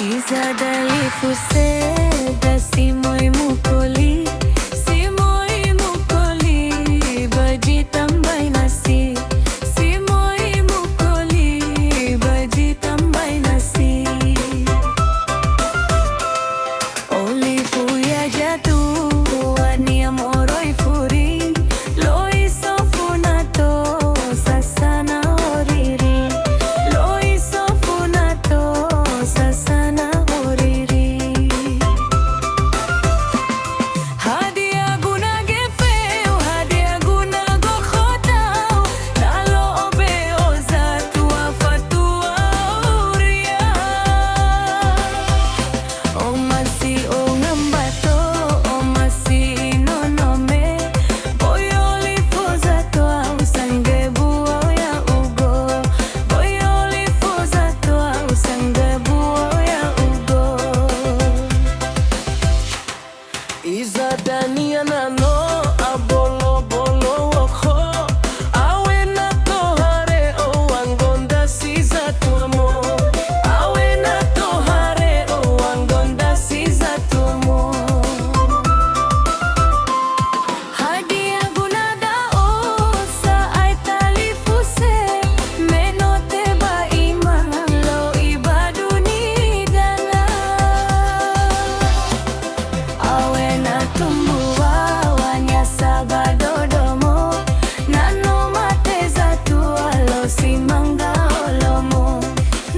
Izadali fuse da simoi mukoli, simoi mukoli, baji tambai nasi, simoi mukoli, baji tambai nasi. Oli fuya jatu, ani amoroi furi, loi sofunato, sasana oriri, loi sofunato, sasana oriri. Hadia guna gefeu, hadia guna gokhotau, nalo obe ozatu afatua uria. O masi o ngambato, o masi no nome, boyoli fozato au sangebu ya ugo, boyoli fozato au sangebu ya ugo. Izadania nano abolo bolo woko, awe na tohare o angonda siza tuamo, awe na tohare o angonda siza tuamo. Hadia gunada o sa aitali fuse, menote ba iman lo ibaduni dana. Awe na tumbua wanya sabadodomo, nano mateza tualo simanga olomo,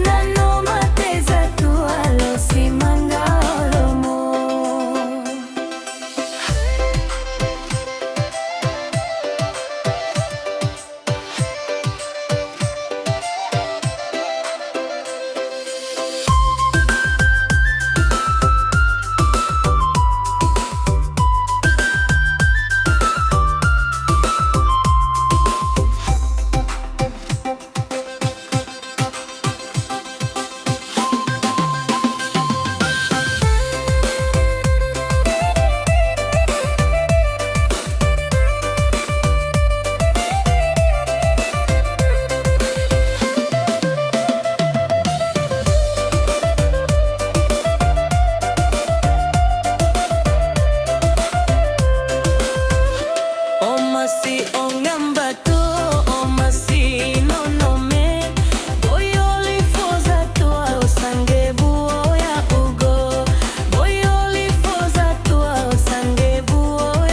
nano mateza tualo simanga olomo. O masi o ngambato, o masi no nome, boyoli fozato au sangebu ya ugo, boyoli fozato au sangebu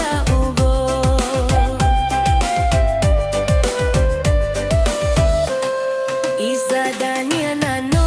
ya ugo. Izadania nano